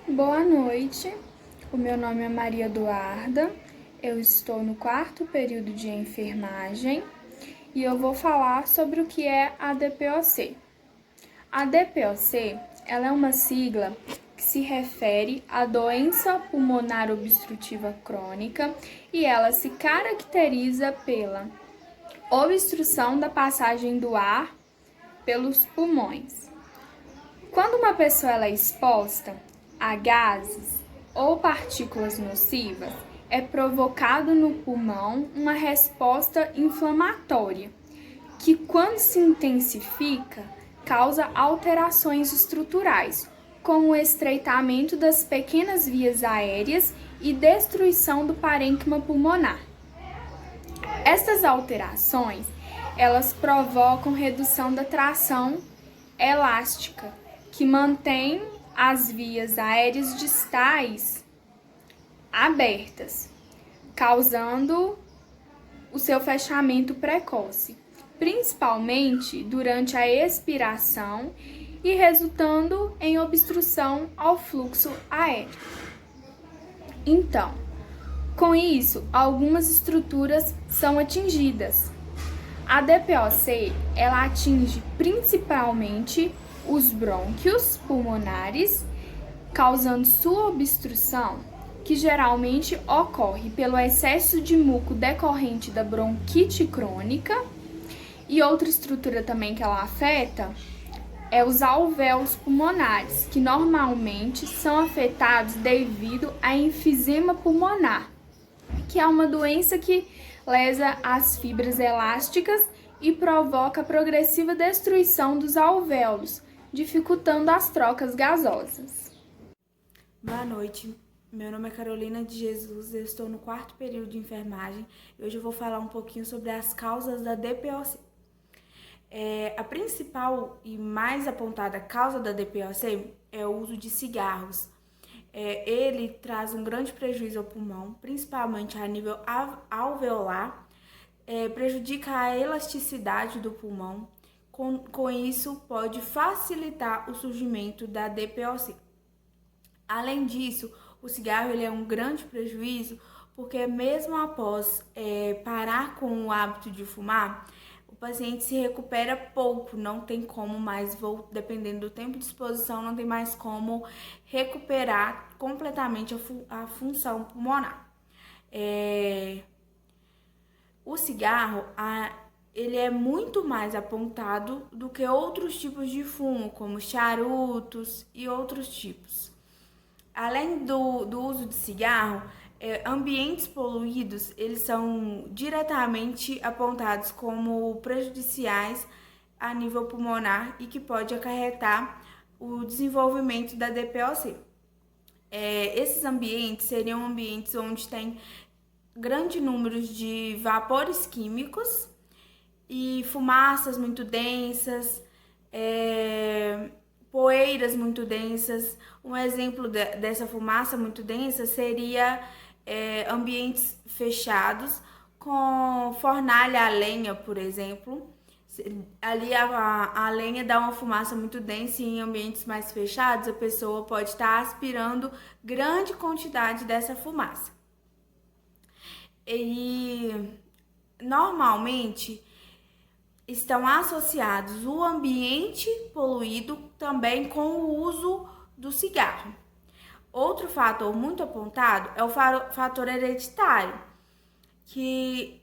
Boa noite, o meu nome é Maria Eduarda, eu estou no 4º período de enfermagem e eu vou falar sobre o que é a DPOC. A DPOC, ela é uma sigla que se refere à doença pulmonar obstrutiva crônica e ela se caracteriza pela obstrução da passagem do ar pelos pulmões. Quando uma pessoa ela é exposta a gases ou partículas nocivas, é provocado no pulmão uma resposta inflamatória, que quando se intensifica, causa alterações estruturais, como o estreitamento das pequenas vias aéreas e destruição do parênquima pulmonar. Essas alterações, elas provocam redução da tração elástica, que mantém as vias aéreas distais abertas, causando o seu fechamento precoce, principalmente durante a expiração e resultando em obstrução ao fluxo aéreo. Então, com isso, algumas estruturas são atingidas. A DPOC, ela atinge principalmente os brônquios pulmonares, causando sua obstrução, que geralmente ocorre pelo excesso de muco decorrente da bronquite crônica. E outra estrutura também que ela afeta é os alvéolos pulmonares, que normalmente são afetados devido a enfisema pulmonar, que é uma doença que lesa as fibras elásticas e provoca a progressiva destruição dos alvéolos, dificultando as trocas gasosas. Boa noite, meu nome é Carolina de Jesus, eu estou no 4º período de enfermagem e hoje eu vou falar um pouquinho sobre as causas da DPOC. A principal e mais apontada causa da DPOC é o uso de cigarros. Ele traz um grande prejuízo ao pulmão, principalmente a nível alveolar, prejudica a elasticidade do pulmão, com isso pode facilitar o surgimento da DPOC. Além disso, o cigarro ele é um grande prejuízo porque mesmo após parar com o hábito de fumar, o paciente se recupera pouco, não tem como mais, dependendo do tempo de exposição, não tem mais como recuperar completamente a função pulmonar. O cigarro, ele é muito mais apontado do que outros tipos de fumo, como charutos e outros tipos. Além do uso de cigarro, ambientes poluídos, eles são diretamente apontados como prejudiciais a nível pulmonar e que pode acarretar o desenvolvimento da DPOC. Esses ambientes seriam ambientes onde tem grande número de vapores químicos e fumaças muito densas, poeiras muito densas. Um exemplo dessa fumaça muito densa seria ambientes fechados com fornalha a lenha, por exemplo. Ali a lenha dá uma fumaça muito densa e em ambientes mais fechados a pessoa pode estar aspirando grande quantidade dessa fumaça. E normalmente estão associados o ambiente poluído também com o uso do cigarro. Outro fator muito apontado é o fator hereditário, que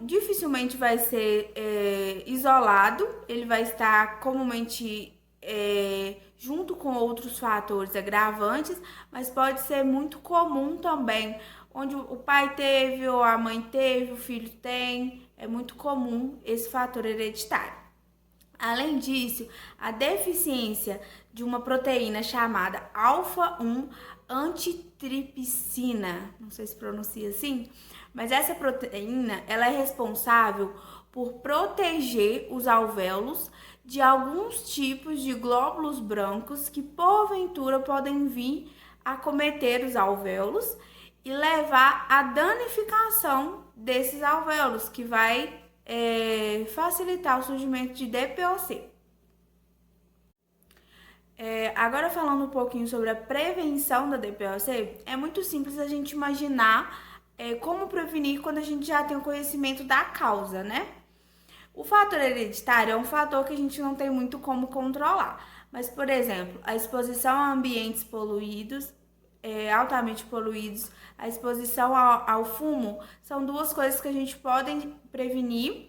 dificilmente vai ser isolado, ele vai estar comumente junto com outros fatores agravantes, mas pode ser muito comum também, onde o pai teve, ou a mãe teve, o filho tem, é muito comum esse fator hereditário. Além disso, a deficiência de uma proteína chamada alfa-1 antitripsina, não sei se pronuncia assim, mas essa proteína ela é responsável por proteger os alvéolos de alguns tipos de glóbulos brancos que porventura podem vir a acometer os alvéolos e levar à danificação desses alvéolos, que vai facilitar o surgimento de DPOC. Agora falando um pouquinho sobre a prevenção da DPOC, é muito simples a gente imaginar como prevenir quando a gente já tem o conhecimento da causa, né? O fator hereditário é um fator que a gente não tem muito como controlar. Mas, por exemplo, a exposição a ambientes poluídos, altamente poluídos, a exposição ao fumo, são duas coisas que a gente pode prevenir.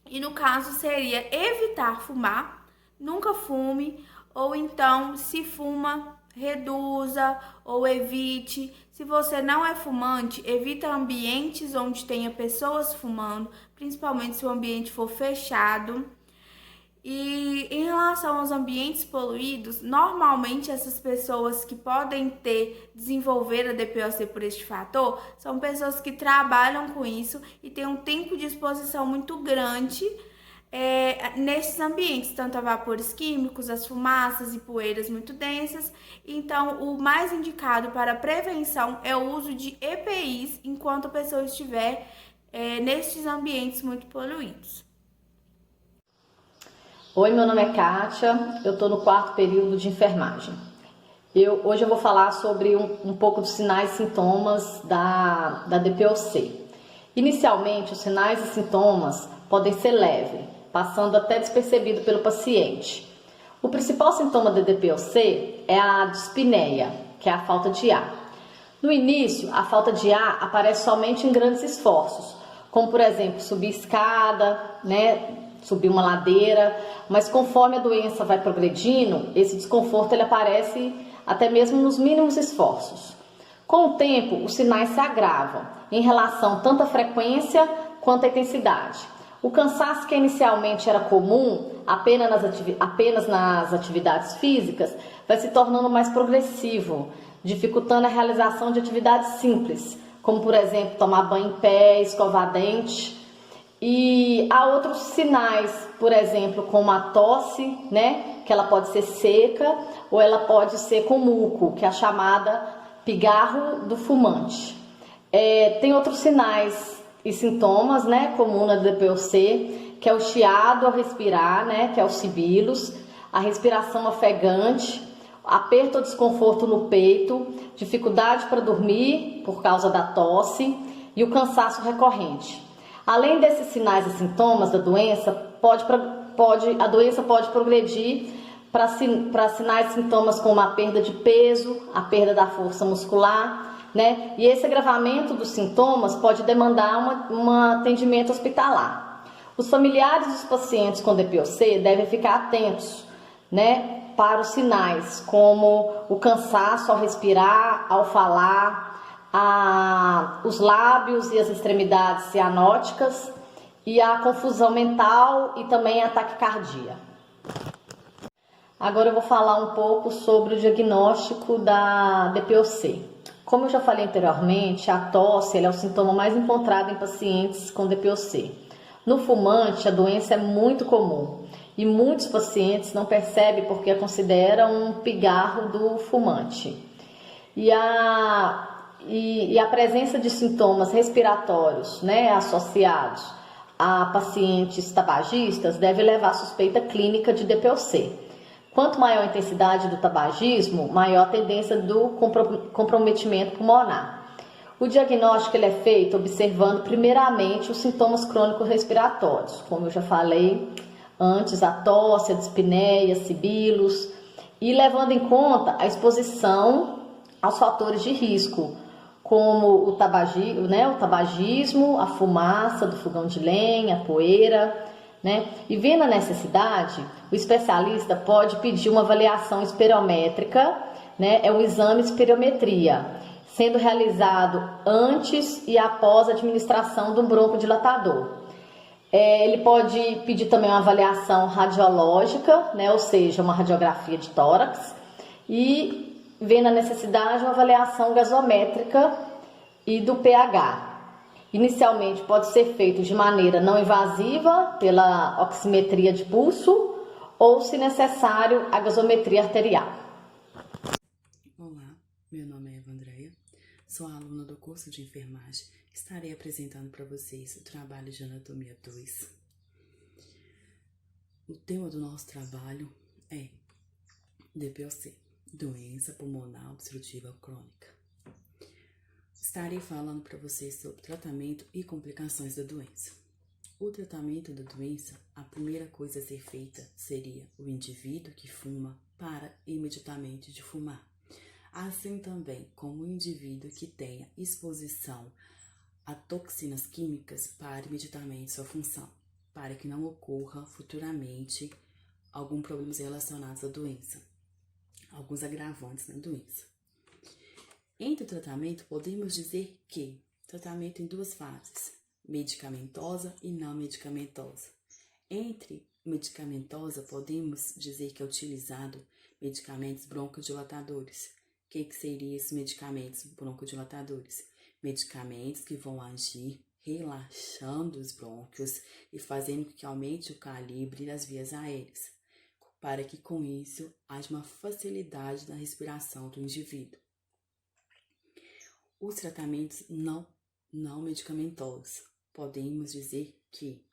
E no caso seria evitar fumar, nunca fume, ou então se fuma, reduza ou evite. Se você não é fumante, evita ambientes onde tenha pessoas fumando, principalmente se o ambiente for fechado. E em relação aos ambientes poluídos, normalmente essas pessoas que podem desenvolver a DPOC por este fator são pessoas que trabalham com isso e têm um tempo de exposição muito grande nesses ambientes, tanto a vapores químicos, as fumaças e poeiras muito densas. Então, o mais indicado para prevenção é o uso de EPIs enquanto a pessoa estiver nesses ambientes muito poluídos. Oi, meu nome é Kátia, eu estou no 4º período de enfermagem. Hoje eu vou falar sobre um pouco dos sinais e sintomas da DPOC. Inicialmente, os sinais e sintomas podem ser leves, passando até despercebido pelo paciente. O principal sintoma da DPOC é a dispneia, que é a falta de ar. No início, a falta de ar aparece somente em grandes esforços, como por exemplo, subir escada, subir uma ladeira, mas conforme a doença vai progredindo, esse desconforto ele aparece até mesmo nos mínimos esforços. Com o tempo, os sinais se agravam em relação tanto à frequência quanto à intensidade. O cansaço que inicialmente era comum apenas nas atividades físicas vai se tornando mais progressivo, dificultando a realização de atividades simples, como por exemplo tomar banho em pé, escovar dente. E há outros sinais, por exemplo, como a tosse, que ela pode ser seca ou ela pode ser com muco, que é a chamada pigarro do fumante. Tem outros sinais e sintomas, comum na DPOC, que é o chiado ao respirar, que é os sibilos, a respiração ofegante, aperto ou desconforto no peito, dificuldade para dormir por causa da tosse e o cansaço recorrente. Além desses sinais e sintomas da doença, a doença pode progredir para sinais e sintomas como a perda de peso, a perda da força muscular, E esse agravamento dos sintomas pode demandar um atendimento hospitalar. Os familiares dos pacientes com DPOC devem ficar atentos, para os sinais como o cansaço ao respirar, ao falar, os lábios e as extremidades cianóticas e a confusão mental e também a taquicardia. Agora eu vou falar um pouco sobre o diagnóstico da DPOC. Como eu já falei anteriormente, a tosse é o sintoma mais encontrado em pacientes com DPOC. No fumante, a doença é muito comum e muitos pacientes não percebem porque a consideram um pigarro do fumante. E a presença de sintomas respiratórios, associados a pacientes tabagistas deve levar à suspeita clínica de DPOC. Quanto maior a intensidade do tabagismo, maior a tendência do comprometimento pulmonar. O diagnóstico ele é feito observando primeiramente os sintomas crônicos respiratórios, como eu já falei antes, a tosse, a dispneia, sibilos, e levando em conta a exposição aos fatores de risco, como o tabagismo, a fumaça do fogão de lenha, a poeira, E vendo a necessidade, o especialista pode pedir uma avaliação espirométrica, É um exame de espirometria, sendo realizado antes e após a administração de um broncodilatador. Ele pode pedir também uma avaliação radiológica, ou seja, uma radiografia de tórax, e vendo a necessidade, uma avaliação gasométrica e do pH. Inicialmente pode ser feito de maneira não invasiva, pela oximetria de pulso, ou, se necessário, a gasometria arterial. Olá, meu nome é Eva Andréia, sou aluna do curso de enfermagem. Estarei apresentando para vocês o trabalho de anatomia 2. O tema do nosso trabalho é DPOC, doença pulmonar obstrutiva crônica. Estarei falando para vocês sobre tratamento e complicações da doença. O tratamento da doença, a primeira coisa a ser feita seria o indivíduo que fuma para imediatamente de fumar. Assim também como o indivíduo que tenha exposição a toxinas químicas para imediatamente sua função, para que não ocorra futuramente algum problema relacionado à doença, alguns agravantes na doença. Entre o tratamento, podemos dizer que tratamento em duas fases, medicamentosa e não medicamentosa. Entre medicamentosa, podemos dizer que é utilizado medicamentos broncodilatadores. O que seriam esses medicamentos broncodilatadores? Medicamentos que vão agir relaxando os brônquios e fazendo com que aumente o calibre das vias aéreas, para que com isso haja uma facilidade na respiração do indivíduo. Os tratamentos não medicamentosos, podemos dizer que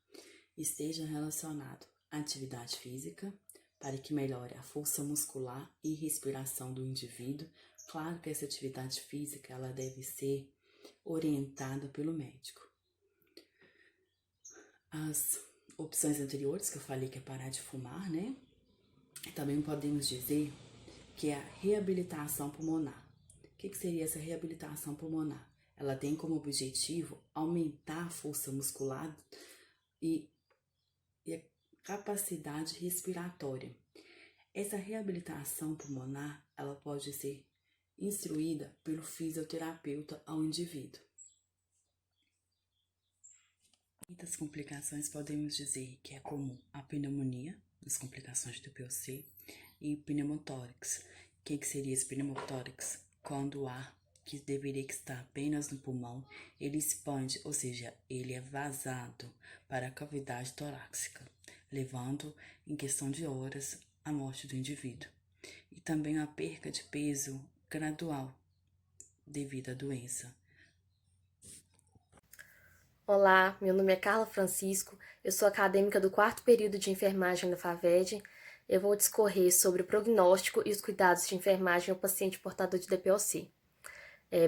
esteja relacionado à atividade física, para que melhore a força muscular e respiração do indivíduo. Claro que essa atividade física ela deve ser orientada pelo médico. As opções anteriores que eu falei que é parar de fumar, né? Também podemos dizer que é a reabilitação pulmonar. O que seria essa reabilitação pulmonar? Ela tem como objetivo aumentar a força muscular e a capacidade respiratória. Essa reabilitação pulmonar, ela pode ser instruída pelo fisioterapeuta ao indivíduo. Muitas complicações podemos dizer que é comum a pneumonia, as complicações do DPOC, e pneumotórax. O que seria esse pneumotórax? Quando o ar que deveria estar apenas no pulmão, ele expande, ou seja, ele é vazado para a cavidade torácica, levando, em questão de horas, à morte do indivíduo. E também a perca de peso gradual devido à doença. Olá, meu nome é Carla Francisco, eu sou acadêmica do 4º período de enfermagem da FAVED. Eu vou discorrer sobre o prognóstico e os cuidados de enfermagem ao paciente portador de DPOC.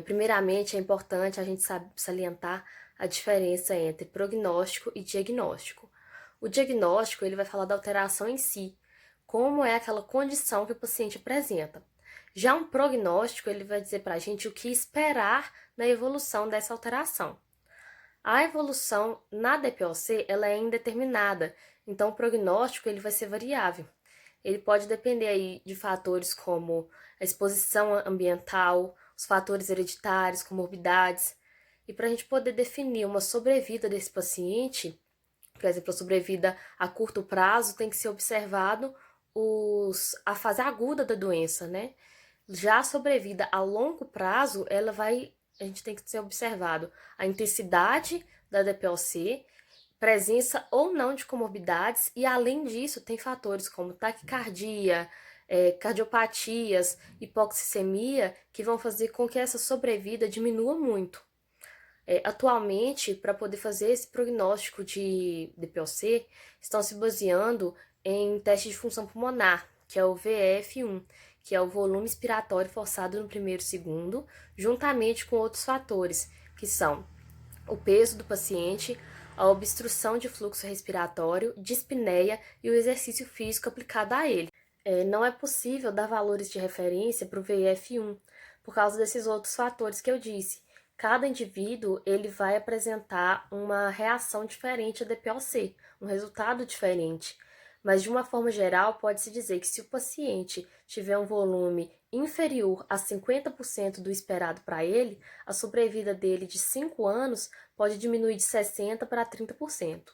Primeiramente, é importante a gente salientar a diferença entre prognóstico e diagnóstico. O diagnóstico ele vai falar da alteração em si, como é aquela condição que o paciente apresenta. Já um prognóstico ele vai dizer para a gente o que esperar na evolução dessa alteração. A evolução na DPOC ela é indeterminada, então o prognóstico ele vai ser variável. Ele pode depender aí de fatores como a exposição ambiental, os fatores hereditários, comorbidades. E para a gente poder definir uma sobrevida desse paciente, por exemplo, a sobrevida a curto prazo, tem que ser observado a fase aguda da doença, né? Já a sobrevida a longo prazo, a gente tem que ser observado a intensidade da DPOC, presença ou não de comorbidades, e além disso tem fatores como taquicardia, cardiopatias, hipoxicemia, que vão fazer com que essa sobrevida diminua muito. Atualmente, para poder fazer esse prognóstico de DPOC, estão se baseando em teste de função pulmonar, que é o VF1, que é o volume expiratório forçado no primeiro segundo, juntamente com outros fatores, que são o peso do paciente, a obstrução de fluxo respiratório, dispneia e o exercício físico aplicado a ele. Não é possível dar valores de referência para o VF1, por causa desses outros fatores que eu disse. Cada indivíduo ele vai apresentar uma reação diferente à DPOC, um resultado diferente. Mas, de uma forma geral, pode-se dizer que se o paciente tiver um volume inferior a 50% do esperado para ele, a sobrevida dele de 5 anos pode diminuir de 60% para 30%.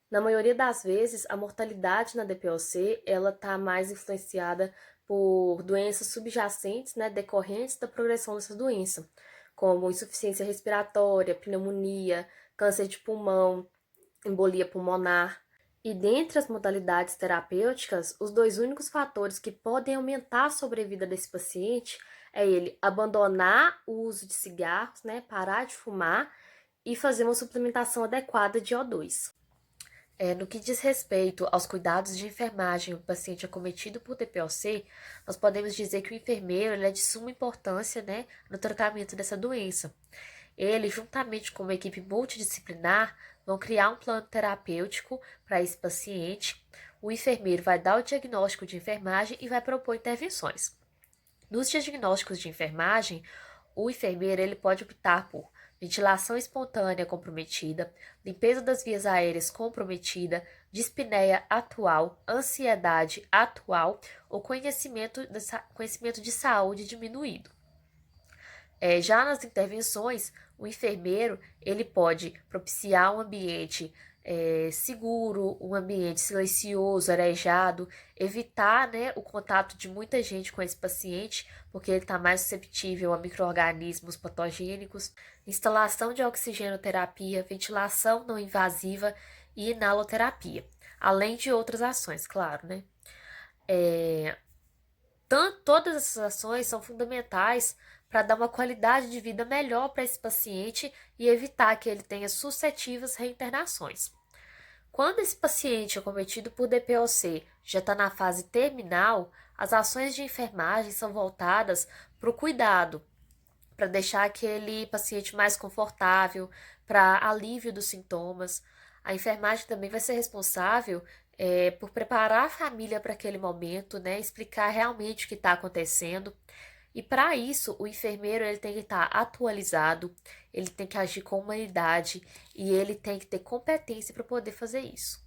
Na maioria das vezes, a mortalidade na DPOC está mais influenciada por doenças subjacentes, né, decorrentes da progressão dessa doença, como insuficiência respiratória, pneumonia, câncer de pulmão, embolia pulmonar. E dentre as modalidades terapêuticas, os 2 únicos fatores que podem aumentar a sobrevida desse paciente é ele abandonar o uso de cigarros, né, parar de fumar e fazer uma suplementação adequada de O2. No que diz respeito aos cuidados de enfermagem do paciente acometido por DPOC, nós podemos dizer que o enfermeiro ele é de suma importância, né, no tratamento dessa doença. Ele, juntamente com uma equipe multidisciplinar, vão criar um plano terapêutico para esse paciente. O enfermeiro vai dar o diagnóstico de enfermagem e vai propor intervenções. Nos diagnósticos de enfermagem, o enfermeiro ele pode optar por ventilação espontânea comprometida, limpeza das vias aéreas comprometida, dispneia atual, ansiedade atual ou conhecimento de saúde diminuído. Já nas intervenções, o enfermeiro ele pode propiciar um ambiente seguro, um ambiente silencioso, arejado, evitar, né, o contato de muita gente com esse paciente, porque ele está mais suscetível a micro-organismos patogênicos, instalação de oxigenoterapia, ventilação não invasiva e inaloterapia, além de outras ações, claro, né? Todas essas ações são fundamentais para dar uma qualidade de vida melhor para esse paciente e evitar que ele tenha sucessivas reinternações. Quando esse paciente acometido por DPOC já está na fase terminal, as ações de enfermagem são voltadas para o cuidado, para deixar aquele paciente mais confortável, para alívio dos sintomas. A enfermagem também vai ser responsável por preparar a família para aquele momento, né, explicar realmente o que está acontecendo. E para isso, o enfermeiro ele tem que estar atualizado, ele tem que agir com humanidade e ele tem que ter competência para poder fazer isso.